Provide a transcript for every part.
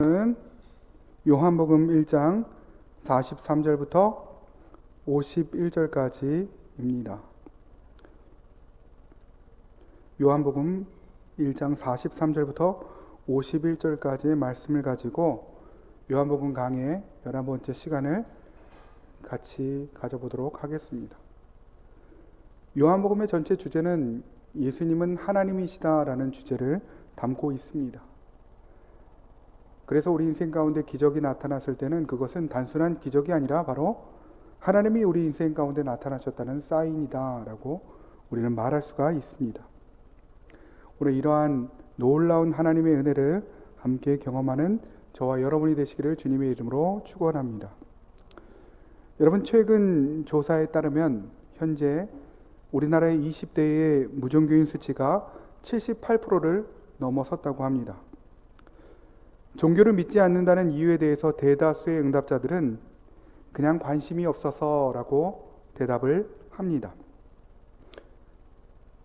는 요한복음 1장 43절부터 51절까지입니다. 요한복음 1장 43절부터 51절까지의 말씀을 가지고 요한복음 강의 11번째 시간을 같이 가져보도록 하겠습니다. 요한복음의 전체 주제는 예수님은 하나님이시다라는 주제를 담고 있습니다. 그래서 우리 인생 가운데 기적이 나타났을 때는 그것은 단순한 기적이 아니라 바로 하나님이 우리 인생 가운데 나타나셨다는 사인이다 라고 우리는 말할 수가 있습니다. 오늘 이러한 놀라운 하나님의 은혜를 함께 경험하는 저와 여러분이 되시기를 주님의 이름으로 축원합니다. 여러분, 최근 조사에 따르면 현재 우리나라의 20대의 무종교인 수치가 78%를 넘어섰다고 합니다. 종교를 믿지 않는다는 이유에 대해서 대다수의 응답자들은 그냥 관심이 없어서라고 대답을 합니다.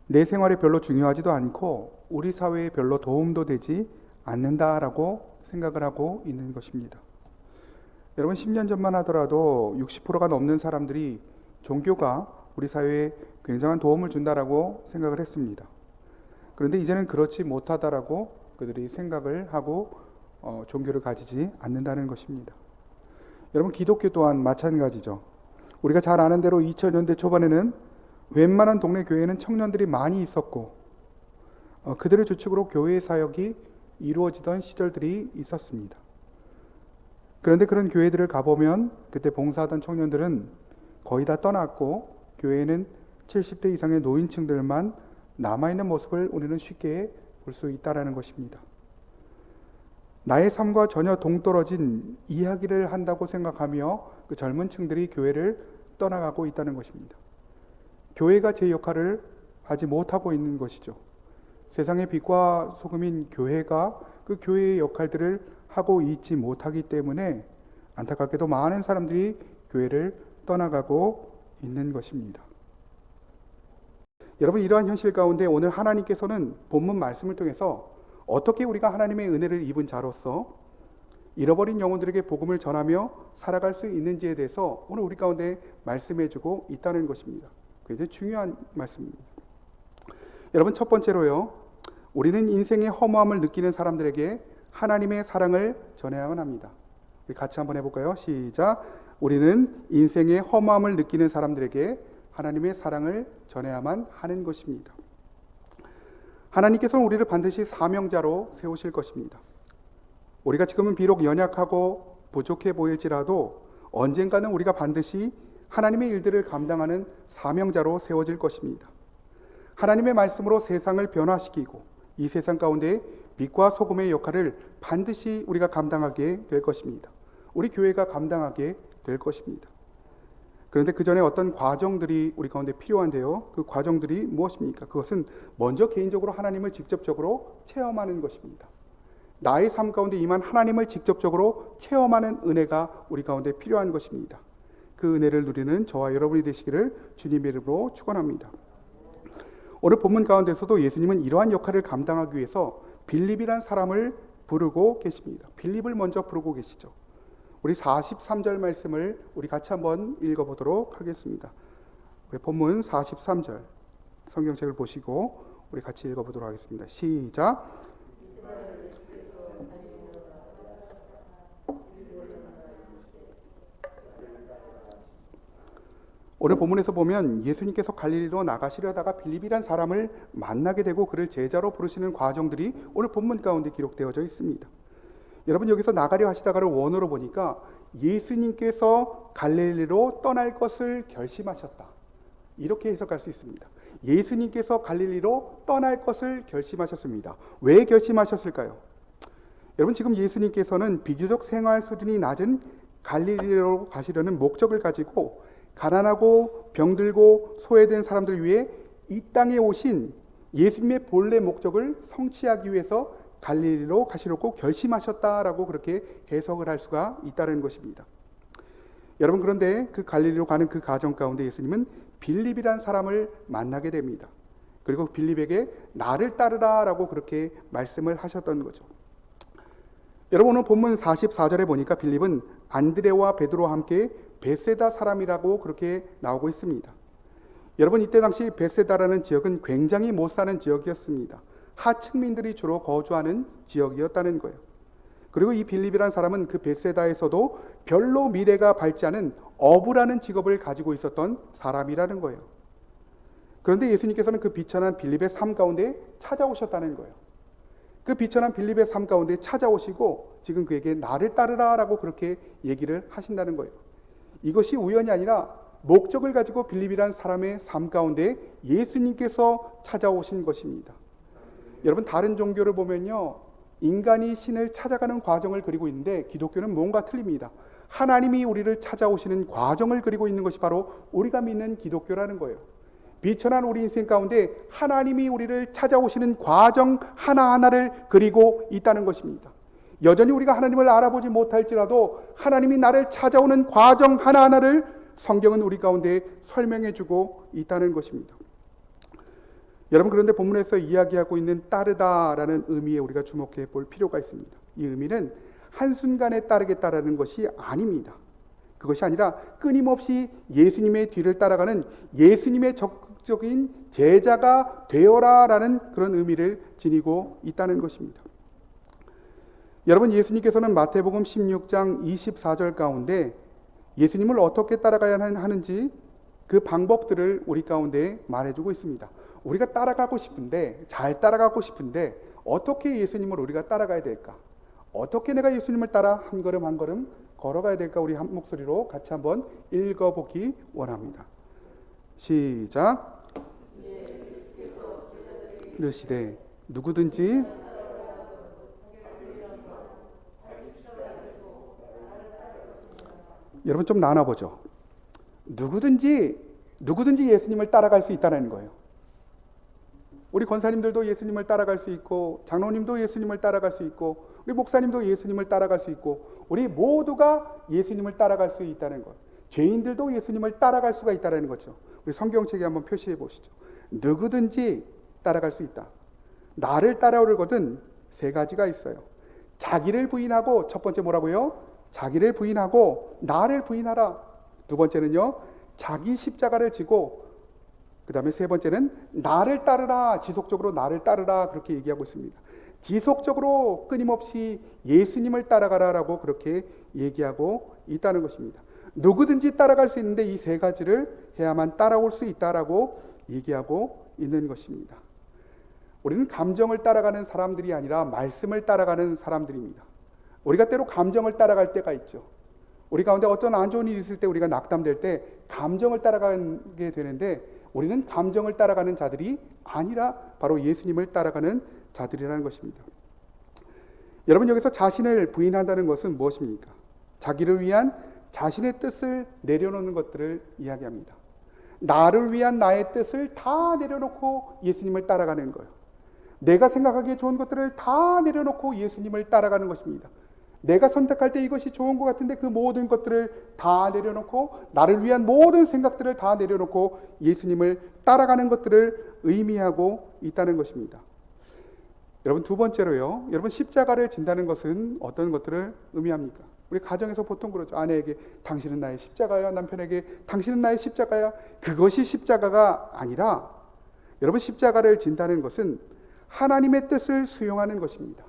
내 생활에 별로 중요하지도 않고 우리 사회에 별로 도움도 되지 않는다라고 생각을 하고 있는 것입니다. 여러분, 10년 전만 하더라도 60%가 넘는 사람들이 종교가 우리 사회에 굉장한 도움을 준다라고 생각을 했습니다. 그런데 이제는 그렇지 못하다라고 그들이 생각을 하고 종교를 가지지 않는다는 것입니다. 여러분, 기독교 또한 마찬가지죠. 우리가 잘 아는 대로 2000년대 초반에는 웬만한 동네 교회에는 청년들이 많이 있었고 그들의 주축으로 교회 사역이 이루어지던 시절들이 있었습니다. 그런데 그런 교회들을 가보면 그때 봉사하던 청년들은 거의 다 떠났고 교회에는 70대 이상의 노인층들만 남아있는 모습을 우리는 쉽게 볼 수 있다는 것입니다. 나의 삶과 전혀 동떨어진 이야기를 한다고 생각하며 그 젊은 층들이 교회를 떠나가고 있다는 것입니다. 교회가 제 역할을 하지 못하고 있는 것이죠. 세상의 빛과 소금인 교회가 그 교회의 역할들을 하고 있지 못하기 때문에 안타깝게도 많은 사람들이 교회를 떠나가고 있는 것입니다. 여러분, 이러한 현실 가운데 오늘 하나님께서는 본문 말씀을 통해서 어떻게 우리가 하나님의 은혜를 입은 자로서 잃어버린 영혼들에게 복음을 전하며 살아갈 수 있는지에 대해서 오늘 우리 가운데 말씀해주고 있다는 것입니다. 굉장히 중요한 말씀입니다. 여러분, 첫 번째로요, 우리는 인생의 허무함을 느끼는 사람들에게 하나님의 사랑을 전해야만 합니다. 우리 같이 한번 해볼까요? 시작. 우리는 인생의 허무함을 느끼는 사람들에게 하나님의 사랑을 전해야만 하는 것입니다. 하나님께서는 우리를 반드시 사명자로 세우실 것입니다. 우리가 지금은 비록 연약하고 부족해 보일지라도 언젠가는 우리가 반드시 하나님의 일들을 감당하는 사명자로 세워질 것입니다. 하나님의 말씀으로 세상을 변화시키고 이 세상 가운데 빛과 소금의 역할을 반드시 우리가 감당하게 될 것입니다. 우리 교회가 감당하게 될 것입니다. 그런데 그 전에 어떤 과정들이 우리 가운데 필요한데요. 그 과정들이 무엇입니까? 그것은 먼저 개인적으로 하나님을 직접적으로 체험하는 것입니다. 나의 삶 가운데 임한 하나님을 직접적으로 체험하는 은혜가 우리 가운데 필요한 것입니다. 그 은혜를 누리는 저와 여러분이 되시기를 주님의 이름으로 축원합니다. 오늘 본문 가운데서도 예수님은 이러한 역할을 감당하기 위해서 빌립이란 사람을 부르고 계십니다. 빌립을 먼저 부르고 계시죠. 우리 43절 말씀을 우리 같이 한번 읽어보도록 하겠습니다. 우리 본문 43절 성경책을 보시고 우리 같이 읽어보도록 하겠습니다. 시작. 오늘 본문에서 보면 예수님께서 갈릴리로 나가시려다가 빌립이란 사람을 만나게 되고 그를 제자로 부르시는 과정들이 오늘 본문 가운데 기록되어져 있습니다. 여러분, 여기서 나가려 하시다가를 원어로 보니까 예수님께서 갈릴리로 떠날 것을 결심하셨다, 이렇게 해석할 수 있습니다. 예수님께서 갈릴리로 떠날 것을 결심하셨습니다. 왜 결심하셨을까요? 여러분, 지금 예수님께서는 비교적 생활 수준이 낮은 갈릴리로 가시려는 목적을 가지고 가난하고 병들고 소외된 사람들 위해 이 땅에 오신 예수님의 본래 목적을 성취하기 위해서 갈릴리로 가시려고 결심하셨다라고 그렇게 해석을 할 수가 있다는 것입니다. 여러분, 그런데 그 갈릴리로 가는 그 과정 가운데 예수님은 빌립이란 사람을 만나게 됩니다. 그리고 빌립에게 나를 따르라라고 그렇게 말씀을 하셨던 거죠. 여러분 오늘 본문 44절에 보니까 빌립은 안드레와 베드로와 함께 베세다 사람이라고 그렇게 나오고 있습니다. 여러분 이때 당시 베세다라는 지역은 굉장히 못 사는 지역이었습니다. 하층민들이 주로 거주하는 지역이었다는 거예요. 그리고 이 빌립이라는 사람은 그 베세다에서도 별로 미래가 밝지 않은 어부라는 직업을 가지고 있었던 사람이라는 거예요. 그런데 예수님께서는 그 비천한 빌립의 삶 가운데 찾아오셨다는 거예요. 그 비천한 빌립의 삶 가운데 찾아오시고 지금 그에게 나를 따르라 라고 그렇게 얘기를 하신다는 거예요. 이것이 우연이 아니라 목적을 가지고 빌립이라는 사람의 삶 가운데 예수님께서 찾아오신 것입니다. 여러분 다른 종교를 보면요, 인간이 신을 찾아가는 과정을 그리고 있는데 기독교는 뭔가 틀립니다. 하나님이 우리를 찾아오시는 과정을 그리고 있는 것이 바로 우리가 믿는 기독교라는 거예요. 비천한 우리 인생 가운데 하나님이 우리를 찾아오시는 과정 하나하나를 그리고 있다는 것입니다. 여전히 우리가 하나님을 알아보지 못할지라도 하나님이 나를 찾아오는 과정 하나하나를 성경은 우리 가운데 설명해주고 있다는 것입니다. 여러분 그런데 본문에서 이야기하고 있는 따르다라는 의미에 우리가 주목해 볼 필요가 있습니다. 이 의미는 한순간에 따르겠다라는 것이 아닙니다. 그것이 아니라 끊임없이 예수님의 뒤를 따라가는 예수님의 적극적인 제자가 되어라라는 그런 의미를 지니고 있다는 것입니다. 여러분 예수님께서는 마태복음 16장 24절 가운데 예수님을 어떻게 따라가야 하는지 그 방법들을 우리 가운데 말해주고 있습니다. 우리가 따라가고 싶은데, 잘 따라가고 싶은데 어떻게 예수님을 우리가 따라가야 될까? 어떻게 내가 예수님을 따라 한 걸음 한 걸음 걸어가야 될까? 우리 한 목소리로 같이 한번 읽어보기 원합니다. 시작. 이르시되 누구든지 여러분 좀 나눠보죠. 누구든지 예수님을 따라갈 수 있다는 거예요. 우리 권사님들도 예수님을 따라갈 수 있고, 장로님도 예수님을 따라갈 수 있고, 우리 목사님도 예수님을 따라갈 수 있고, 우리 모두가 예수님을 따라갈 수 있다는 것. 죄인들도 예수님을 따라갈 수가 있다는 거죠. 우리 성경책에 한번 표시해 보시죠. 누구든지 따라갈 수 있다. 나를 따라오려거든 세 가지가 있어요. 자기를 부인하고, 첫 번째 뭐라고요? 자기를 부인하고 나를 부인하라. 두 번째는요, 자기 십자가를 지고, 그 다음에 세 번째는 나를 따르라. 지속적으로 나를 따르라. 그렇게 얘기하고 있습니다. 지속적으로 끊임없이 예수님을 따라가라라고 그렇게 얘기하고 있다는 것입니다. 누구든지 따라갈 수 있는데 이 세 가지를 해야만 따라올 수 있다라고 얘기하고 있는 것입니다. 우리는 감정을 따라가는 사람들이 아니라 말씀을 따라가는 사람들입니다. 우리가 때로 감정을 따라갈 때가 있죠. 우리 가운데 어떤 안 좋은 일이 있을 때 우리가 낙담될 때 감정을 따라가게 되는데, 우리는 감정을 따라가는 자들이 아니라 바로 예수님을 따라가는 자들이라는 것입니다. 여러분 여기서 자신을 부인한다는 것은 무엇입니까? 자기를 위한 자신의 뜻을 내려놓는 것들을 이야기합니다. 나를 위한 나의 뜻을 다 내려놓고 예수님을 따라가는 거예요. 내가 생각하기에 좋은 것들을 다 내려놓고 예수님을 따라가는 것입니다. 내가 선택할 때 이것이 좋은 것 같은데 그 모든 것들을 다 내려놓고, 나를 위한 모든 생각들을 다 내려놓고 예수님을 따라가는 것들을 의미하고 있다는 것입니다. 여러분 두 번째로요, 여러분 십자가를 진다는 것은 어떤 것들을 의미합니까? 우리 가정에서 보통 그러죠. 아내에게 당신은 나의 십자가야, 남편에게 당신은 나의 십자가야. 그것이 십자가가 아니라, 여러분 십자가를 진다는 것은 하나님의 뜻을 수용하는 것입니다.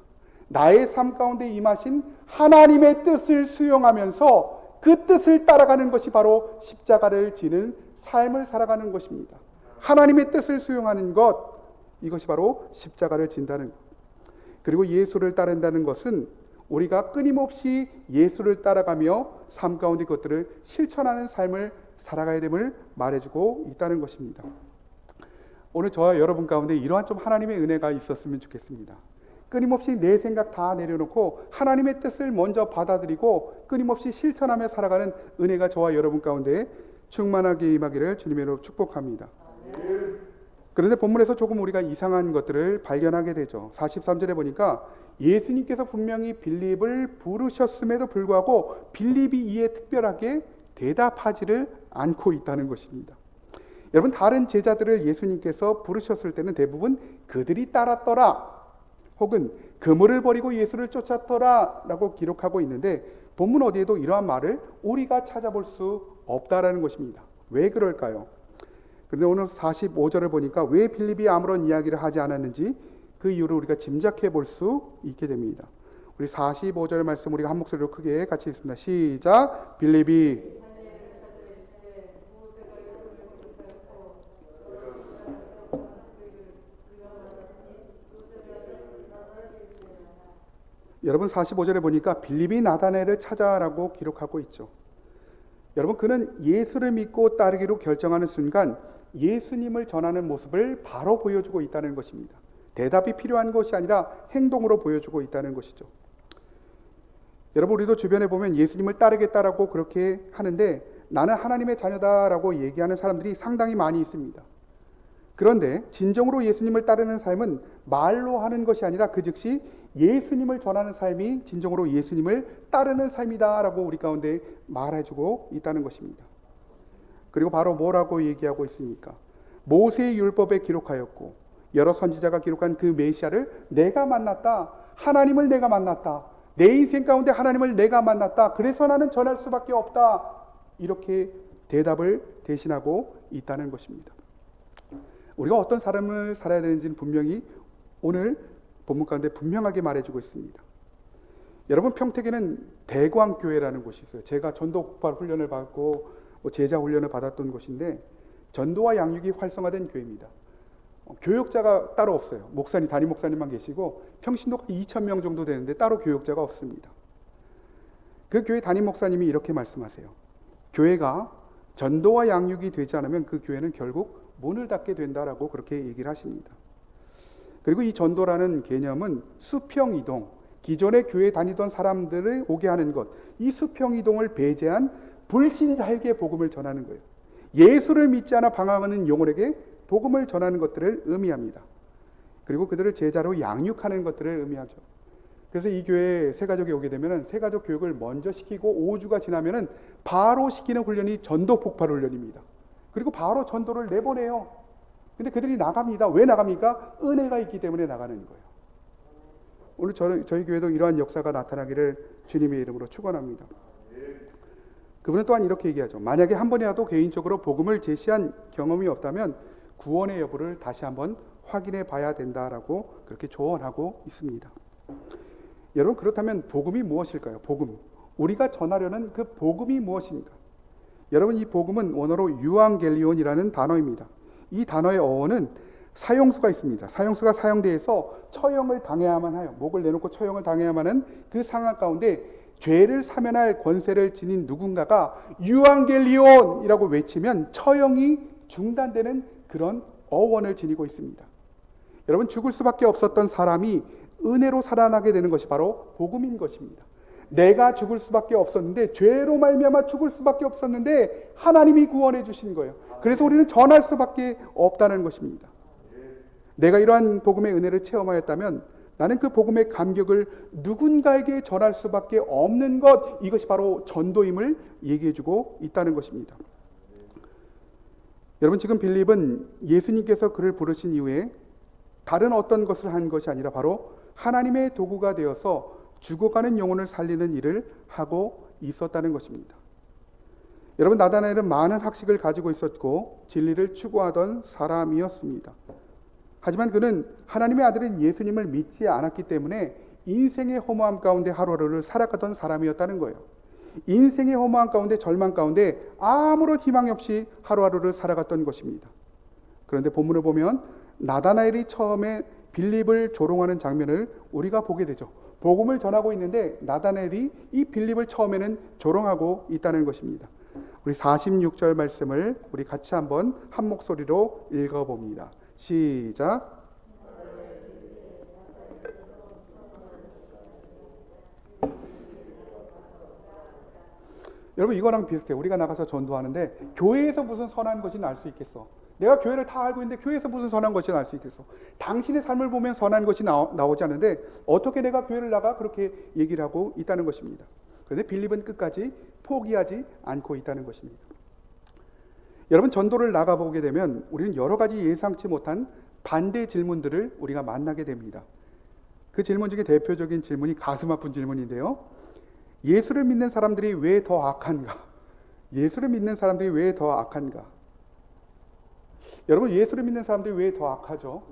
나의 삶 가운데 임하신 하나님의 뜻을 수용하면서 그 뜻을 따라가는 것이 바로 십자가를 지는 삶을 살아가는 것입니다. 하나님의 뜻을 수용하는 것, 이것이 바로 십자가를 진다는 것. 그리고 예수를 따른다는 것은 우리가 끊임없이 예수를 따라가며 삶 가운데 그것들을 실천하는 삶을 살아가야 됨을 말해주고 있다는 것입니다. 오늘 저와 여러분 가운데 이러한 좀 하나님의 은혜가 있었으면 좋겠습니다. 끊임없이 내 생각 다 내려놓고 하나님의 뜻을 먼저 받아들이고 끊임없이 실천하며 살아가는 은혜가 저와 여러분 가운데 충만하게 임하기를 주님의 이름으로 축복합니다. 그런데 본문에서 조금 우리가 이상한 것들을 발견하게 되죠. 43절에 보니까 예수님께서 분명히 빌립을 부르셨음에도 불구하고 빌립이 이에 특별하게 대답하지를 않고 있다는 것입니다. 여러분 다른 제자들을 예수님께서 부르셨을 때는 대부분 그들이 따랐더라, 혹은 그물을 버리고 예수를 쫓았더라라고 기록하고 있는데 본문 어디에도 이러한 말을 우리가 찾아볼 수 없다라는 것입니다. 왜 그럴까요? 그런데 오늘 45절을 보니까 왜 빌립이 아무런 이야기를 하지 않았는지 그 이유를 우리가 짐작해 볼 수 있게 됩니다. 우리 45절 말씀 우리가 한 목소리로 크게 같이 읽습니다. 시작. 빌립이 여러분 45절에 보니까 빌립이 나다나엘을 찾아라고 기록하고 있죠. 여러분 그는 예수를 믿고 따르기로 결정하는 순간 예수님을 전하는 모습을 바로 보여주고 있다는 것입니다. 대답이 필요한 것이 아니라 행동으로 보여주고 있다는 것이죠. 여러분 우리도 주변에 보면 예수님을 따르겠다라고 그렇게 하는데 나는 하나님의 자녀다라고 얘기하는 사람들이 상당히 많이 있습니다. 그런데 진정으로 예수님을 따르는 삶은 말로 하는 것이 아니라 그 즉시 예수님을 전하는 삶이 진정으로 예수님을 따르는 삶이다라고 우리 가운데 말해주고 있다는 것입니다. 그리고 바로 뭐라고 얘기하고 있습니까? 모세의 율법에 기록하였고 여러 선지자가 기록한 그 메시아를 내가 만났다. 하나님을 내가 만났다. 내 인생 가운데 하나님을 내가 만났다. 그래서 나는 전할 수밖에 없다. 이렇게 대답을 대신하고 있다는 것입니다. 우리가 어떤 삶을 살아야 되는지는 분명히 오늘 본문 가운데 분명하게 말해주고 있습니다. 여러분 평택에는 대광교회라는 곳이 있어요. 제가 전도 폭발 훈련을 받고 제자 훈련을 받았던 곳인데 전도와 양육이 활성화된 교회입니다. 교역자가 따로 없어요. 목사님, 담임 목사님만 계시고 평신도가 2,000명 정도 되는데 따로 교역자가 없습니다. 그 교회 담임 목사님이 이렇게 말씀하세요. 교회가 전도와 양육이 되지 않으면 그 교회는 결국 문을 닫게 된다라고 그렇게 얘기를 하십니다. 그리고 이 전도라는 개념은 수평이동, 기존의 교회 다니던 사람들을 오게 하는 것, 이 수평이동을 배제한 불신자에게 복음을 전하는 거예요. 예수를 믿지 않아 방황하는 영혼에게 복음을 전하는 것들을 의미합니다. 그리고 그들을 제자로 양육하는 것들을 의미하죠. 그래서 이 교회에 새가족이 오게 되면 새가족 교육을 먼저 시키고 5주가 지나면 바로 시키는 훈련이 전도 폭발 훈련입니다. 그리고 바로 전도를 내보내요. 근데 그들이 나갑니다. 왜 나갑니까? 은혜가 있기 때문에 나가는 거예요. 오늘 저희 교회도 이러한 역사가 나타나기를 주님의 이름으로 축원합니다. 그분은 또한 이렇게 얘기하죠. 만약에 한 번이라도 개인적으로 복음을 제시한 경험이 없다면 구원의 여부를 다시 한번 확인해 봐야 된다라고 그렇게 조언하고 있습니다. 여러분 그렇다면 복음이 무엇일까요? 복음. 우리가 전하려는 그 복음이 무엇입니까? 여러분 이 복음은 원어로 유앙겔리온이라는 단어입니다. 이 단어의 어원은 사형수가 있습니다. 사형수가 사형대에서 처형을 당해야만 하여 목을 내놓고 처형을 당해야만 하는 그 상황 가운데 죄를 사면할 권세를 지닌 누군가가 유앙겔리온이라고 외치면 처형이 중단되는 그런 어원을 지니고 있습니다. 여러분 죽을 수밖에 없었던 사람이 은혜로 살아나게 되는 것이 바로 복음인 것입니다. 내가 죽을 수밖에 없었는데 죄로 말미암아 죽을 수밖에 없었는데 하나님이 구원해 주신 거예요. 그래서 우리는 전할 수밖에 없다는 것입니다. 내가 이러한 복음의 은혜를 체험하였다면 나는 그 복음의 감격을 누군가에게 전할 수밖에 없는 것, 이것이 바로 전도임을 얘기해 주고 있다는 것입니다. 여러분 지금 빌립은 예수님께서 그를 부르신 이후에 다른 어떤 것을 한 것이 아니라 바로 하나님의 도구가 되어서 죽어가는 영혼을 살리는 일을 하고 있었다는 것입니다. 여러분 나다나엘은 많은 학식을 가지고 있었고 진리를 추구하던 사람이었습니다. 하지만 그는 하나님의 아들인 예수님을 믿지 않았기 때문에 인생의 허무함 가운데 하루하루를 살아가던 사람이었다는 거예요. 인생의 허무함 가운데 절망 가운데 아무런 희망이 없이 하루하루를 살아갔던 것입니다. 그런데 본문을 보면 나다나엘이 처음에 빌립을 조롱하는 장면을 우리가 보게 되죠. 복음을 전하고 있는데 나다나엘이 이 빌립을 처음에는 조롱하고 있다는 것입니다. 우리 46절 말씀을 우리 같이 한번 한 목소리로 읽어봅니다. 시작. 여러분 이거랑 비슷해요. 우리가 나가서 전도하는데 교회에서 무슨 선한 것이 알 수 있겠어? 내가 교회를 다 알고 있는데 교회에서 무슨 선한 것이 알 수 있겠어? 당신의 삶을 보면 선한 것이 나오지 않는데 어떻게 내가 교회를 나가? 그렇게 얘기를 하고 있다는 것입니다. 그런데 빌립은 끝까지 포기하지 않고 있다는 것입니다. 여러분 전도를 나가보게 되면 우리는 여러 가지 예상치 못한 반대 질문들을 우리가 만나게 됩니다. 그 질문 중에 대표적인 질문이 가슴 아픈 질문인데요. 예수를 믿는 사람들이 왜 더 악한가? 예수를 믿는 사람들이 왜 더 악한가? 여러분, 예수를 믿는 사람들이 왜 더 악하죠?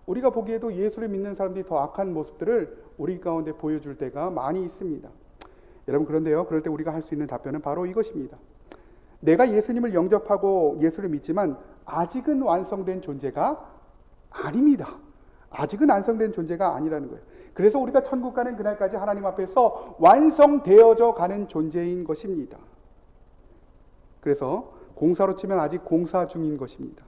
우리가 보기에도 예수를 믿는 사람들이 더 악한 모습들을 우리 가운데 보여줄 때가 많이 있습니다. 여러분, 그런데요, 그럴 때 우리가 할 수 있는 답변은 바로 이것입니다. 내가 예수님을 영접하고 예수를 믿지만 아직은 완성된 존재가 아닙니다. 아직은 완성된 존재가 아니라는 거예요. 그래서 우리가 천국 가는 그날까지 하나님 앞에서 완성되어져 가는 존재인 것입니다. 그래서 공사로 치면 아직 공사 중인 것입니다.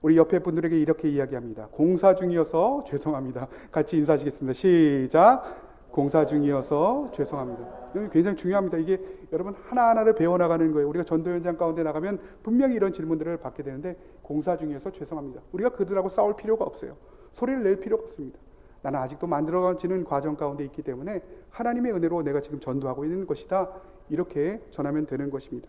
우리 옆에 분들에게 이렇게 이야기합니다. 공사 중이어서 죄송합니다. 같이 인사하시겠습니다. 시작. 공사 중이어서 죄송합니다. 이게 굉장히 중요합니다. 이게 여러분 하나하나를 배워나가는 거예요. 우리가 전도 현장 가운데 나가면 분명히 이런 질문들을 받게 되는데, 공사 중이어서 죄송합니다. 우리가 그들하고 싸울 필요가 없어요. 소리를 낼 필요가 없습니다. 나는 아직도 만들어지는 과정 가운데 있기 때문에 하나님의 은혜로 내가 지금 전도하고 있는 것이다. 이렇게 전하면 되는 것입니다.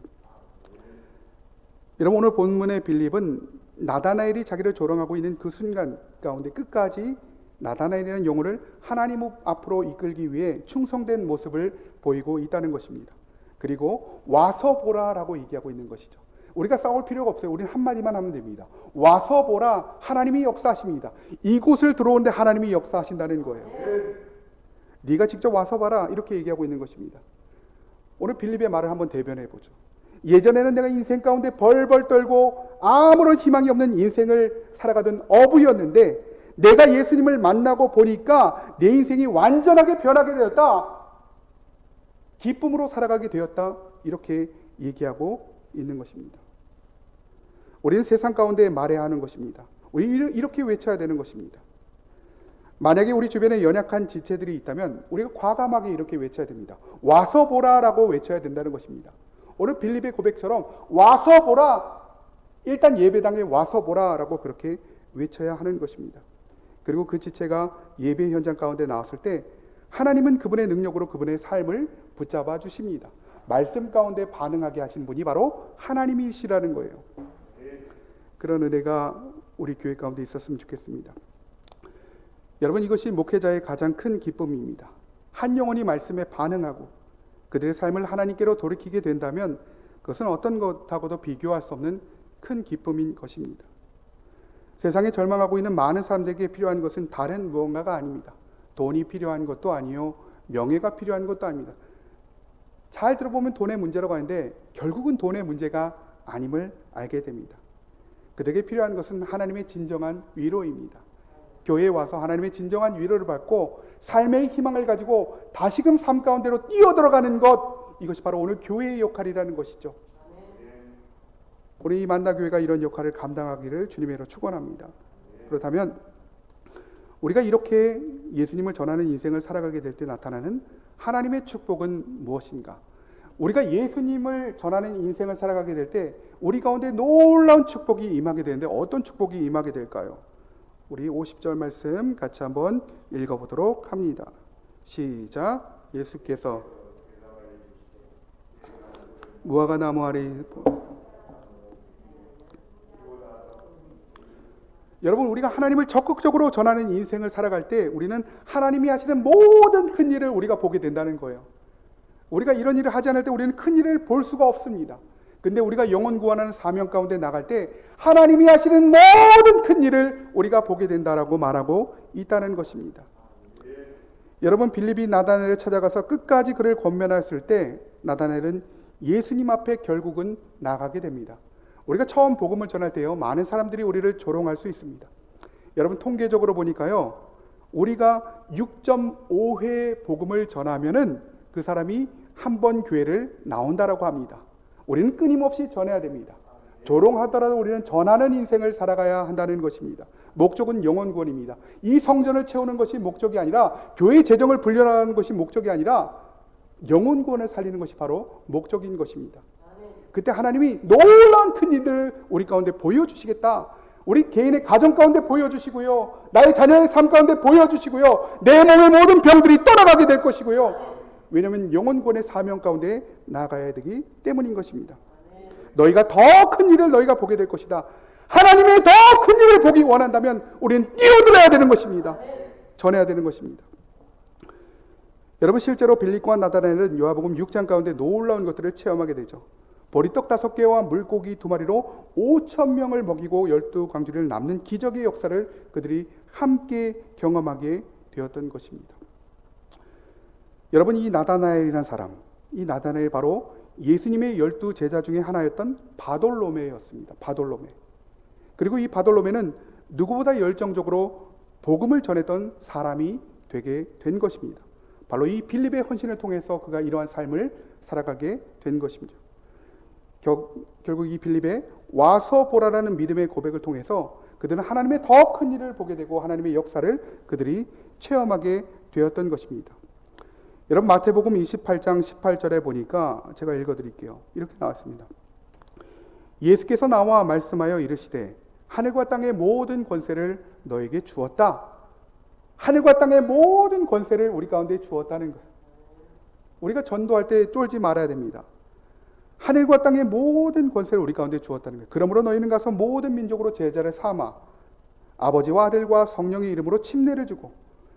여러분, 오늘 본문의 빌립은 나다나엘이 자기를 조롱하고 있는 그 순간 가운데 끝까지 나다나엘이라는 영혼을 하나님 앞으로 이끌기 위해 충성된 모습을 보이고 있다는 것입니다. 그리고 와서 보라라고 얘기하고 있는 것이죠. 우리가 싸울 필요가 없어요. 우리는 한마디만 하면 됩니다. 와서 보라, 하나님이 역사하십니다. 이곳을 들어오는데 하나님이 역사하신다는 거예요. 네가 직접 와서 봐라, 이렇게 얘기하고 있는 것입니다. 오늘 빌립의 말을 한번 대변해 보죠. 예전에는 내가 인생 가운데 벌벌 떨고 아무런 희망이 없는 인생을 살아가던 어부였는데, 내가 예수님을 만나고 보니까 내 인생이 완전하게 변하게 되었다. 기쁨으로 살아가게 되었다. 이렇게 얘기하고 있는 것입니다. 우리는 세상 가운데 말해야 하는 것입니다. 우리 이렇게 외쳐야 되는 것입니다. 만약에 우리 주변에 연약한 지체들이 있다면 우리가 과감하게 이렇게 외쳐야 됩니다. 와서 보라라고 외쳐야 된다는 것입니다. 오늘 빌립의 고백처럼 와서 보라, 일단 예배당에 와서 보라라고 그렇게 외쳐야 하는 것입니다. 그리고 그 지체가 예배 현장 가운데 나왔을 때 하나님은 그분의 능력으로 그분의 삶을 붙잡아 주십니다. 말씀 가운데 반응하게 하신 분이 바로 하나님이시라는 거예요. 그런 은혜가 우리 교회 가운데 있었으면 좋겠습니다. 여러분, 이것이 목회자의 가장 큰 기쁨입니다. 한 영혼이 말씀에 반응하고 그들의 삶을 하나님께로 돌이키게 된다면 그것은 어떤 것하고도 비교할 수 없는 큰 기쁨인 것입니다. 세상에 절망하고 있는 많은 사람들에게 필요한 것은 다른 무언가가 아닙니다. 돈이 필요한 것도 아니요, 명예가 필요한 것도 아닙니다. 잘 들어보면 돈의 문제라고 하는데 결국은 돈의 문제가 아님을 알게 됩니다. 그들에게 필요한 것은 하나님의 진정한 위로입니다. 교회에 와서 하나님의 진정한 위로를 받고 삶의 희망을 가지고 다시금 삶 가운데로 뛰어들어가는 것, 이것이 바로 오늘 교회의 역할이라는 것이죠. 우리 만나교회가 이런 역할을 감당하기를 주님의 이름으로 축원합니다. 그렇다면 우리가 이렇게 예수님을 전하는 인생을 살아가게 될 때 나타나는 하나님의 축복은 무엇인가? 우리가 예수님을 전하는 인생을 살아가게 될 때 우리 가운데 놀라운 축복이 임하게 되는데 어떤 축복이 임하게 될까요? 우리 50절 말씀 같이 한번 읽어보도록 합니다. 시작. 예수께서 무화과 나무 아래, 여러분, 우리가 하나님을 적극적으로 전하는 인생을 살아갈 때 우리는 하나님이 하시는 모든 큰 일을 우리가 보게 된다는 거예요. 우리가 이런 일을 하지 않을 때 우리는 큰 일을 볼 수가 없습니다. 근데 우리가 영혼 구원하는 사명 가운데 나갈 때 하나님이 하시는 모든 큰 일을 우리가 보게 된다라고 말하고 있다는 것입니다. 여러분, 빌립이 나다나엘을 찾아가서 끝까지 그를 권면했을 때 나다나엘은 예수님 앞에 결국은 나가게 됩니다. 우리가 처음 복음을 전할 때요, 많은 사람들이 우리를 조롱할 수 있습니다. 여러분, 통계적으로 보니까요, 우리가 6.5회 복음을 전하면은 그 사람이 한 번 교회를 나온다라고 합니다. 우리는 끊임없이 전해야 됩니다. 조롱하더라도 우리는 전하는 인생을 살아가야 한다는 것입니다. 목적은 영혼 구원입니다. 이 성전을 채우는 것이 목적이 아니라, 교회의 재정을 불려나가는 것이 목적이 아니라 영혼 구원을 살리는 것이 바로 목적인 것입니다. 그때 하나님이 놀라운 큰 일을 우리 가운데 보여주시겠다. 우리 개인의 가정 가운데 보여주시고요, 나의 자녀의 삶 가운데 보여주시고요, 내 몸의 모든 병들이 떠나가게 될 것이고요. 왜냐하면 영혼권의 사명 가운데 나아가야 되기 때문인 것입니다. 너희가 더 큰 일을 너희가 보게 될 것이다. 하나님의 더 큰 일을 보기 원한다면 우리는 뛰어들어야 되는 것입니다. 전해야 되는 것입니다. 여러분, 실제로 빌립과 나다나엘은 요한복음 6장 가운데 놀라운 것들을 체험하게 되죠. 보리떡 5개와 물고기 2마리로 5,000명을 먹이고 12광주리를 남는 기적의 역사를 그들이 함께 경험하게 되었던 것입니다. 여러분, 이 나다나엘이라는 사람, 이 나다나엘 바로 예수님의 12제자 중에 하나였던 바돌로메였습니다. 바돌로메. 그리고 이 바돌로메는 누구보다 열정적으로 복음을 전했던 사람이 되게 된 것입니다. 바로 이 빌립의 헌신을 통해서 그가 이러한 삶을 살아가게 된 것입니다. 결국 이 빌립의 와서 보라라는 믿음의 고백을 통해서 그들은 하나님의 더 큰 일을 보게 되고 하나님의 역사를 그들이 체험하게 되었던 것입니다. 여러분, 마태복음 28장 18절에 보니까 제가 읽어드릴게요. 이렇게 나왔습니다. 예수께서 나와 말씀하여 이르시되 하늘과 땅의 모든 권세를 너에게 주었다. 하늘과 땅의 모든 권세를 우리 가운데 주었다는 거예요. 우리가 전도할 때 쫄지 말아야 됩니다. 하늘과 땅의 모든 권세를 우리 가운데 주었다는 거예요. 그러므로 너희는 가서 모든 민족으로 제자를 삼아 아버지와 아들과 성령의 이름으로 침례를 주고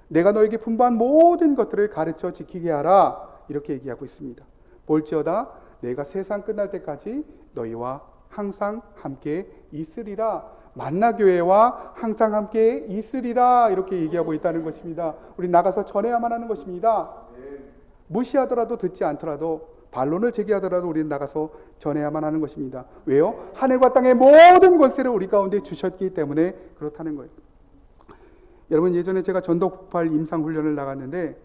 내가 너에게 분부한 모든 것들을 가르쳐 지키게 하라. 이렇게 얘기하고 있습니다. 볼지어다 내가 세상 끝날 때까지 너희와 항상 함께 있으리라. 만나교회와 항상 함께 있으리라. 이렇게 얘기하고 있다는 것입니다. 우리 나가서 전해야만 하는 것입니다. 무시하더라도 듣지 않더라도 반론을 제기하더라도 우리는 나가서 전해야만 하는 것입니다. 왜요? 하늘과 땅의 모든 권세를 우리 가운데 주셨기 때문에 그렇다는 거예요. 여러분, 예전에 제가 전도 폭발 임상 훈련을 나갔는데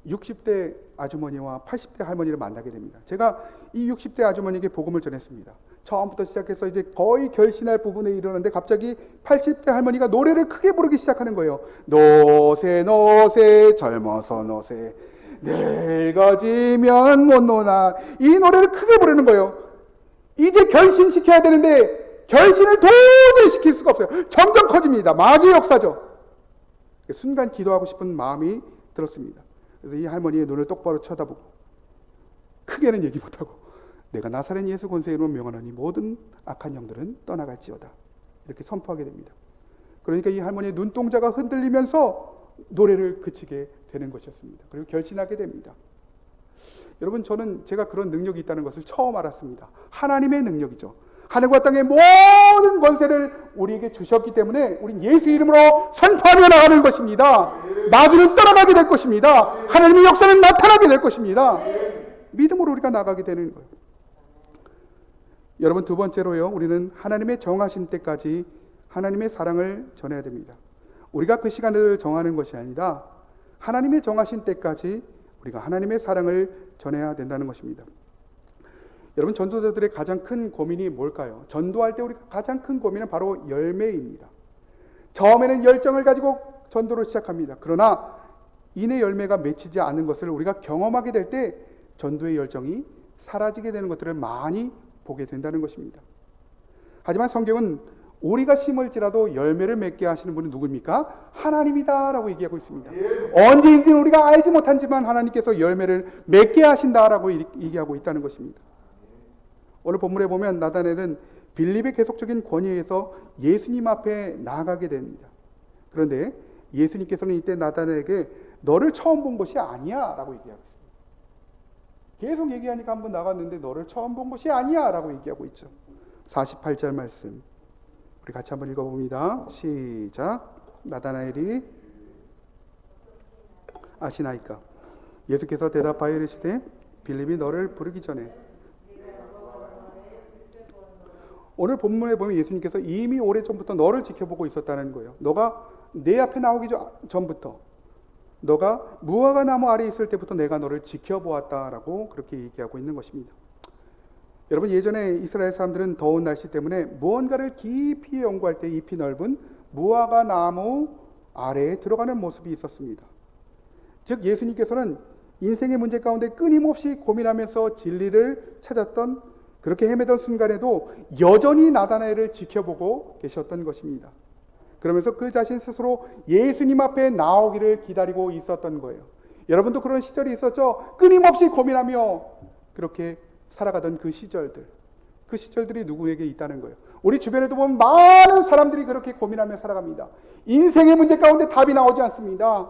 60대 아주머니와 80대 할머니를 만나게 됩니다. 제가 이 60대 아주머니에게 복음을 전했습니다. 처음부터 시작해서 이제 거의 결신할 부분에 이르는데 갑자기 80대 할머니가 노래를 크게 부르기 시작하는 거예요. 노세 노세 젊어서 노세 늙어지면 못 노나. 이 노래를 크게 부르는 거예요. 이제 결신시켜야 되는데 결신을 도저히 시킬 수가 없어요. 점점 커집니다. 마귀의 역사죠. 순간 기도하고 싶은 마음이 들었습니다. 그래서 이 할머니의 눈을 똑바로 쳐다보고 크게는 얘기 못하고 내가 나사렛 예수 권세의 이름으로 명하노니 모든 악한 영들은 떠나갈지어다. 이렇게 선포하게 됩니다. 그러니까 이 할머니의 눈동자가 흔들리면서 노래를 그치게 되는 것이었습니다. 그리고 결심하게 됩니다. 여러분, 제가 그런 능력이 있다는 것을 처음 알았습니다. 하나님의 능력이죠. 하늘과 땅의 모든 권세를 우리에게 주셨기 때문에 우린 예수 이름으로 선포하며 나가는 것입니다. 마귀는 떠나가게 될 것입니다. 하나님의 역사는 나타나게 될 것입니다. 믿음으로 우리가 나가게 되는 거예요. 여러분, 두 번째로요, 우리는 하나님의 정하신 때까지 하나님의 사랑을 전해야 됩니다. 우리가 그 시간을 정하는 것이 아니라 하나님의 정하신 때까지 우리가 하나님의 사랑을 전해야 된다는 것입니다. 여러분, 전도자들의 가장 큰 고민이 뭘까요? 전도할 때 우리가 가장 큰 고민은 바로 열매입니다. 처음에는 열정을 가지고 전도를 시작합니다. 그러나 이내 열매가 맺히지 않는 것을 우리가 경험하게 될 때 전도의 열정이 사라지게 되는 것들을 많이 보게 된다는 것입니다. 하지만 성경은 우리가 심을지라도 열매를 맺게 하시는 분은 누구입니까? 하나님이다라고 얘기하고 있습니다. 언제인지 우리가 알지 못하지만 하나님께서 열매를 맺게 하신다라고 얘기하고 있다는 것입니다. 오늘 본문에 보면 나다나엘은 빌립의 계속적인 권위에서 예수님 앞에 나아가게 됩니다. 그런데 예수님께서는 이때 나다나엘에게 너를 처음 본 것이 아니야 라고 얘기하고 있습니다. 계속 얘기하니까 한번 나갔는데 너를 처음 본 것이 아니야 라고 얘기하고 있죠. 48절 말씀 우리 같이 한번 읽어봅니다. 시작. 나다나엘이 아시나이까? 예수께서 대답하여 이르시되 빌립이 너를 부르기 전에. 오늘 본문에 보면 예수님께서 이미 오래전부터 너를 지켜보고 있었다는 거예요. 너가 내 앞에 나오기 전부터, 너가 무화과 나무 아래에 있을 때부터 내가 너를 지켜보았다라고 그렇게 얘기하고 있는 것입니다. 여러분, 예전에 이스라엘 사람들은 더운 날씨 때문에 무언가를 깊이 연구할 때 잎이 넓은 무화과 나무 아래에 들어가는 모습이 있었습니다. 즉 예수님께서는 인생의 문제 가운데 끊임없이 고민하면서 진리를 찾았던, 그렇게 헤매던 순간에도 여전히 나다나엘을 지켜보고 계셨던 것입니다. 그러면서 그 자신 스스로 예수님 앞에 나오기를 기다리고 있었던 거예요. 여러분도 그런 시절이 있었죠? 끊임없이 고민하며 그렇게 살아가던 그 시절들이 누구에게 있다는 거예요. 우리 주변에도 보면 많은 사람들이 그렇게 고민하며 살아갑니다. 인생의 문제 가운데 답이 나오지 않습니다.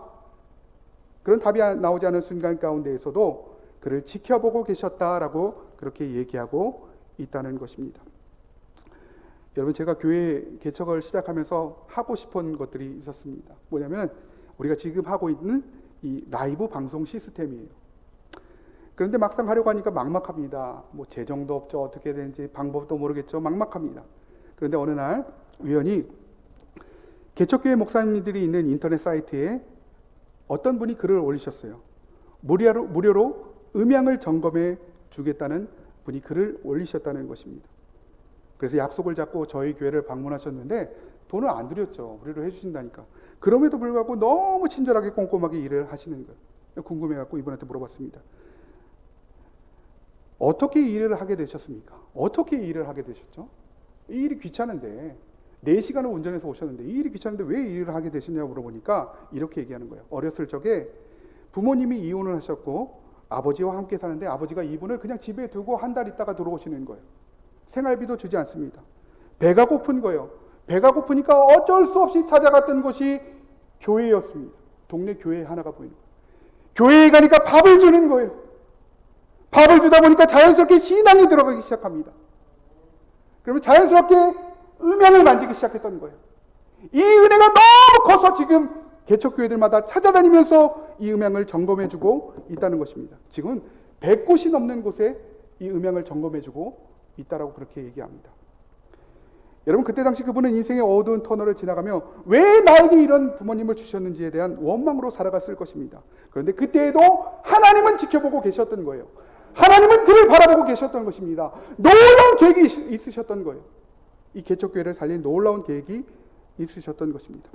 그런 답이 나오지 않은 순간 가운데에서도 그를 지켜보고 계셨다라고 그렇게 얘기하고 있다는 것입니다. 여러분, 제가 교회 개척을 시작하면서 하고 싶은 것들이 있었습니다. 뭐냐면 우리가 지금 하고 있는 이 라이브 방송 시스템이에요. 그런데 막상 하려고 하니까 막막합니다. 뭐 재정도 없죠. 어떻게 되는지 방법도 모르겠죠. 막막합니다. 그런데 어느 날 우연히 개척교회 목사님들이 있는 인터넷 사이트에 어떤 분이 글을 올리셨어요. 무료로 음향을 점검해 주겠다는 분이 글을 올리셨다는 것입니다. 그래서 약속을 잡고 저희 교회를 방문하셨는데 돈을 안 드렸죠. 무료로 해주신다니까. 그럼에도 불구하고 너무 친절하게 꼼꼼하게 일을 하시는 거예요. 궁금해갖고 이분한테 물어봤습니다. 어떻게 일을 하게 되셨습니까? 어떻게 일을 하게 되셨죠? 이 일이 귀찮은데 4시간을 운전해서 오셨는데 이 일이 귀찮은데 왜 이 일을 하게 되셨냐고 물어보니까 이렇게 얘기하는 거예요. 어렸을 적에 부모님이 이혼을 하셨고 아버지와 함께 사는데 아버지가 이분을 그냥 집에 두고 한 달 있다가 들어오시는 거예요. 생활비도 주지 않습니다. 배가 고픈 거예요. 배가 고프니까 어쩔 수 없이 찾아갔던 곳이 교회였습니다. 동네 교회 하나가 보이는 거예요. 교회에 가니까 밥을 주는 거예요. 밥을 주다 보니까 자연스럽게 신앙이 들어가기 시작합니다. 그러면 자연스럽게 음향을 만지기 시작했던 거예요. 이 은혜가 너무 커서 지금 개척교회들마다 찾아다니면서 이 음향을 점검해주고 있다는 것입니다. 지금은 100곳이 넘는 곳에 이 음향을 점검해주고 있다라고 그렇게 얘기합니다. 여러분, 그때 당시 그분은 인생의 어두운 터널을 지나가며 왜 나에게 이런 부모님을 주셨는지에 대한 원망으로 살아갔을 것입니다. 그런데 그때에도 하나님은 지켜보고 계셨던 거예요. 하나님은 그를 바라보고 계셨던 것입니다. 놀라운 계획이 있으셨던 거예요. 이 개척교회를 살린 놀라운 계획이 있으셨던 것입니다.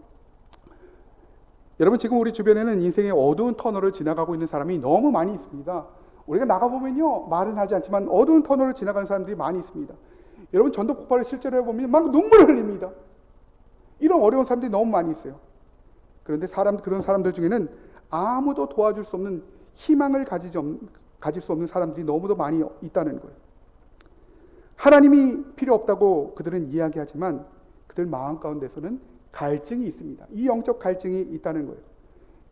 여러분, 지금 우리 주변에는 인생의 어두운 터널을 지나가고 있는 사람이 너무 많이 있습니다. 우리가 나가보면요, 말은 하지 않지만 어두운 터널을 지나가는 사람들이 많이 있습니다. 여러분, 전도 폭발을 실제로 해보면 막 눈물을 흘립니다. 이런 어려운 사람들이 너무 많이 있어요. 그런데 그런 사람들 중에는 아무도 도와줄 수 없는 희망을 가질 수 없는 사람들이 너무도 많이 있다는 거예요. 하나님이 필요 없다고 그들은 이야기하지만 그들 마음 가운데서는 갈증이 있습니다. 이 영적 갈증이 있다는 거예요.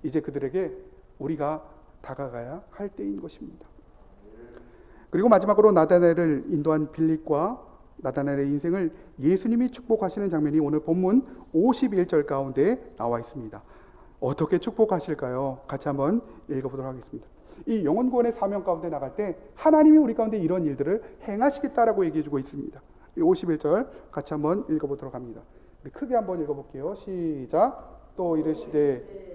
이제 그들에게 우리가 다가가야 할 때인 것입니다. 그리고 마지막으로 나다나엘을 인도한 빌립과 나다나엘의 인생을 예수님이 축복하시는 장면이 오늘 본문 51절 가운데 나와 있습니다. 어떻게 축복하실까요? 같이 한번 읽어보도록 하겠습니다. 이 영혼구원의 사명 가운데 나갈 때 하나님이 우리 가운데 이런 일들을 행하시겠다라고 얘기해주고 있습니다. 51절 같이 한번 읽어보도록 합니다. 우리 크게 한번 읽어볼게요. 시작. 또 이르시되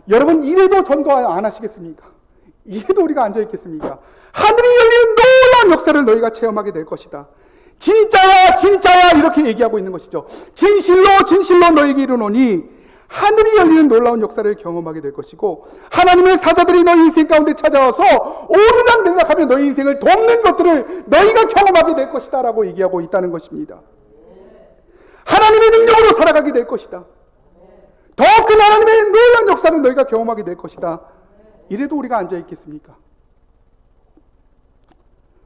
여러분, 이래도 전도 안 하시겠습니까? 이래도 우리가 앉아있겠습니까? 하늘이 열리는 놀라운 역사를 너희가 체험하게 될 것이다. 진짜야 진짜야 이렇게 얘기하고 있는 것이죠. 진실로 진실로 너희에게 이르노니 하늘이 열리는 놀라운 역사를 경험하게 될 것이고 하나님의 사자들이 너희 인생 가운데 찾아와서 오르락내리락하며 너희 인생을 돕는 것들을 너희가 경험하게 될 것이다 라고 얘기하고 있다는 것입니다. 하나님의 능력으로 살아가게 될 것이다. 더 큰 하나님의 놀라운 역사를 너희가 경험하게 될 것이다. 이래도 우리가 앉아있겠습니까?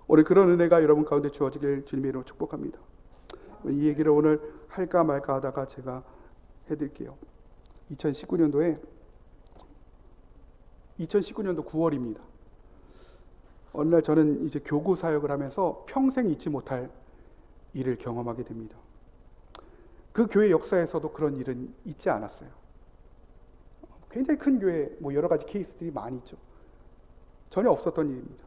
오늘 그런 은혜가 여러분 가운데 주어지길 주님의 이름으로 축복합니다. 이 얘기를 오늘 할까 말까 하다가 제가 해드릴게요. 2019년도 9월입니다. 어느 날 저는 이제 교구 사역을 하면서 평생 잊지 못할 일을 경험하게 됩니다. 그 교회 역사에서도 그런 일은 있지 않았어요. 굉장히 큰 교회, 여러 가지 케이스들이 많이 있죠. 전혀 없었던 일입니다.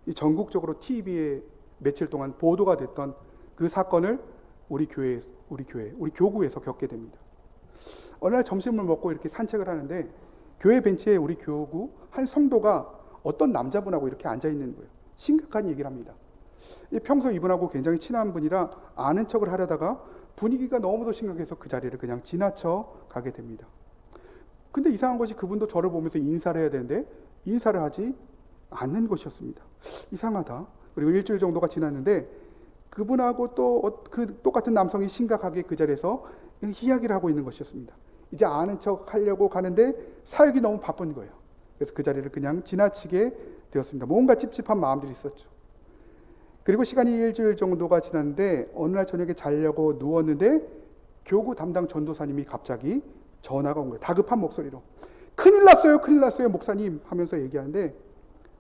이 전국적으로 TV에 며칠 동안 보도가 됐던 그 사건을 우리 교구에서 겪게 됩니다. 어느 날 점심을 먹고 이렇게 산책을 하는데 교회 벤치에 우리 교구 한 성도가 어떤 남자분하고 이렇게 앉아 있는 거예요. 심각한 얘기를 합니다. 평소 이분하고 굉장히 친한 분이라 아는 척을 하려다가 분위기가 너무도 심각해서 그 자리를 그냥 지나쳐 가게 됩니다. 근데 이상한 것이 그분도 저를 보면서 인사를 해야 되는데 인사를 하지 않는 것이었습니다. 이상하다. 그리고 일주일 정도가 지났는데 그분하고 또 그 똑같은 남성이 심각하게 그 자리에서 이야기를 하고 있는 것이었습니다. 이제 아는 척 하려고 가는데 사역이 너무 바쁜 거예요. 그래서 그 자리를 그냥 지나치게 되었습니다. 뭔가 찝찝한 마음들이 있었죠. 그리고 시간이 일주일 정도가 지났는데 어느 날 저녁에 자려고 누웠는데 교구 담당 전도사님이 갑자기 전화가 온 거예요. 다급한 목소리로. 큰일 났어요, 큰일 났어요, 목사님 하면서 얘기하는데,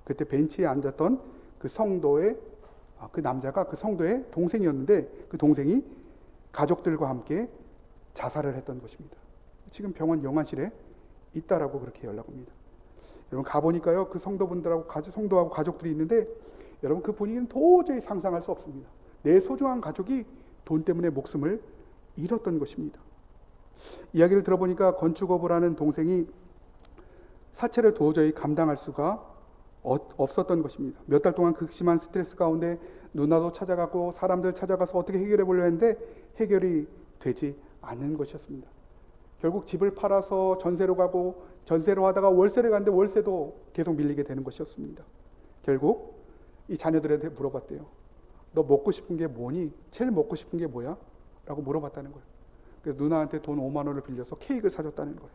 그때 벤치에 앉았던 그 성도의 그 남자가 그 성도의 동생이었는데, 그 동생이 가족들과 함께 자살을 했던 것입니다. 지금 병원 영안실에 있다라고 그렇게 연락 옵니다. 여러분 가보니까요, 그 성도분들하고 성도하고 가족들이 있는데, 여러분 그 분위기는 도저히 상상할 수 없습니다. 내 소중한 가족이 돈 때문에 목숨을 잃었던 것입니다. 이야기를 들어보니까 건축업을 하는 동생이 사체를 도저히 감당할 수가 없었던 것입니다. 몇 달 동안 극심한 스트레스 가운데 누나도 찾아가고 사람들 찾아가서 어떻게 해결해 보려 했는데 해결이 되지 않는 것이었습니다. 결국 집을 팔아서 전세로 가고, 전세로 하다가 월세를 갔는데 월세도 계속 밀리게 되는 것이었습니다. 결국 이 자녀들한테 물어봤대요. 너 먹고 싶은 게 뭐니? 제일 먹고 싶은 게 뭐야? 라고 물어봤다는 거예요. 그래서 누나한테 돈 5만 원을 빌려서 케이크를 사줬다는 거예요.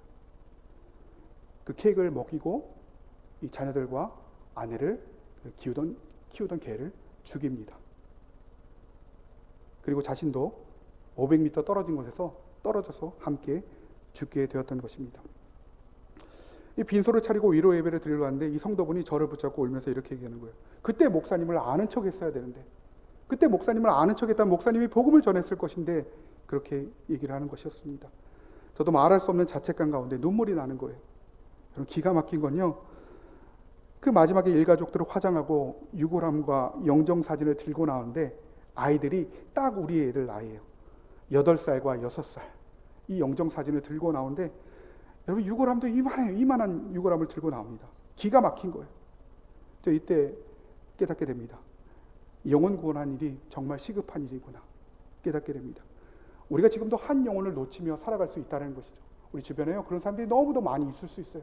그 케이크를 먹이고 이 자녀들과 아내를 키우던 개를 죽입니다. 그리고 자신도 500m 떨어진 곳에서 떨어져서 함께 죽게 되었던 것입니다. 이 빈소를 차리고 위로 예배를 드리러 왔는데 이 성도분이 저를 붙잡고 울면서 이렇게 얘기하는 거예요. 그때 목사님을 아는 척 했어야 되는데, 그때 목사님을 아는 척 했다면 목사님이 복음을 전했을 것인데, 그렇게 얘기를 하는 것이었습니다. 저도 말할 수 없는 자책감 가운데 눈물이 나는 거예요. 여러분 기가 막힌 건요, 그 마지막에 일가족들을 화장하고 유골함과 영정사진을 들고 나오는데 아이들이 딱 우리 애들 나이예요. 8살과 6살. 이 영정사진을 들고 나오는데 여러분 유골함도 이만해요. 이만한 유골함을 들고 나옵니다. 기가 막힌 거예요. 저 이때 깨닫게 됩니다. 영혼 구원한 일이 정말 시급한 일이구나 깨닫게 됩니다. 우리가 지금도 한 영혼을 놓치며 살아갈 수 있다는 것이죠. 우리 주변에요, 그런 사람들이 너무도 많이 있을 수 있어요.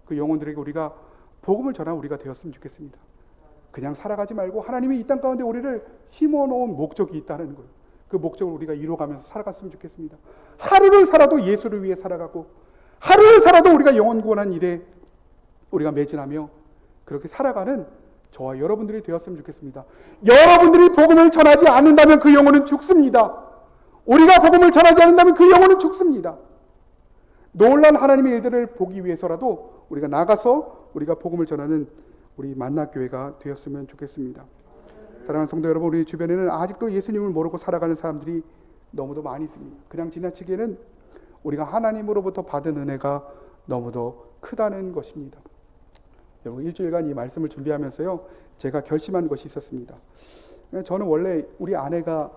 그 영혼들에게 우리가 복음을 전한 우리가 되었으면 좋겠습니다. 그냥 살아가지 말고 하나님이 이 땅 가운데 우리를 심어놓은 목적이 있다는 거예요. 그 목적을 우리가 이루어가면서 살아갔으면 좋겠습니다. 하루를 살아도 예수를 위해 살아가고, 하루를 살아도 우리가 영혼 구원한 일에 우리가 매진하며 그렇게 살아가는 저와 여러분들이 되었으면 좋겠습니다. 여러분들이 복음을 전하지 않는다면 그 영혼은 죽습니다. 우리가 복음을 전하지 않는다면 그 영혼은 죽습니다. 놀란 하나님의 일들을 보기 위해서라도 우리가 나가서 우리가 복음을 전하는 우리 만나교회가 되었으면 좋겠습니다. 사랑하는 성도 여러분, 우리 주변에는 아직도 예수님을 모르고 살아가는 사람들이 너무도 많이 있습니다. 그냥 지나치기에는 우리가 하나님으로부터 받은 은혜가 너무도 크다는 것입니다. 여러분 일주일간 이 말씀을 준비하면서요, 제가 결심한 것이 있었습니다. 저는 원래 우리 아내가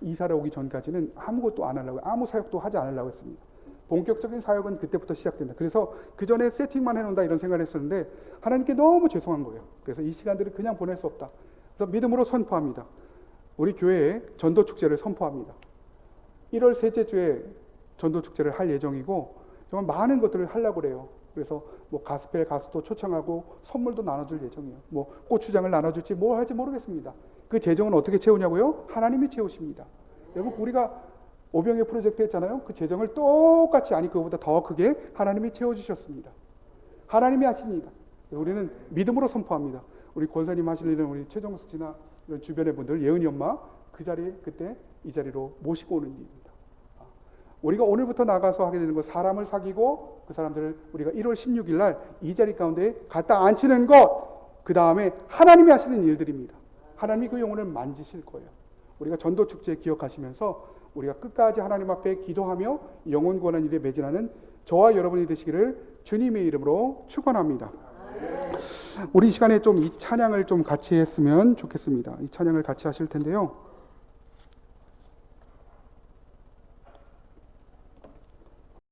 이사를 오기 전까지는 아무것도 안 하려고, 아무 사역도 하지 않으려고 했습니다. 본격적인 사역은 그때부터 시작된다. 그래서 그 전에 세팅만 해놓는다 이런 생각을 했었는데 하나님께 너무 죄송한 거예요. 그래서 이 시간들을 그냥 보낼 수 없다. 그래서 믿음으로 선포합니다. 우리 교회에 전도축제를 선포합니다. 1월 셋째 주에 전도축제를 할 예정이고 정말 많은 것들을 하려고 그래요. 그래서 뭐 가스펠 가수도 초청하고 선물도 나눠줄 예정이에요. 뭐 고추장을 나눠줄지 뭘 할지 모르겠습니다. 그 재정은 어떻게 채우냐고요? 하나님이 채우십니다. 여러분 우리가 오병의 프로젝트 했잖아요. 그 재정을 똑같이, 아니 그거보다 더 크게 하나님이 채워주셨습니다. 하나님이 하십니다. 우리는 믿음으로 선포합니다. 우리 권사님 하실 일은 우리 최정숙 씨나 이런 주변의 분들, 예은이 엄마 그 자리에 그때 이 자리로 모시고 오는 일입니다. 우리가 오늘부터 나가서 하게 되는 것, 사람을 사귀고 그 사람들을 우리가 1월 16일 날 이 자리 가운데 갖다 앉히는 것, 그 다음에 하나님이 하시는 일들입니다. 하나님이 그 영혼을 만지실 거예요. 우리가 전도축제 기억하시면서 우리가 끝까지 하나님 앞에 기도하며 영혼 구원한 일에 매진하는 저와 여러분이 되시기를 주님의 이름으로 축원합니다. 우리 이 시간에 좀 이 찬양을 좀 같이 했으면 좋겠습니다. 이 찬양을 같이 하실 텐데요.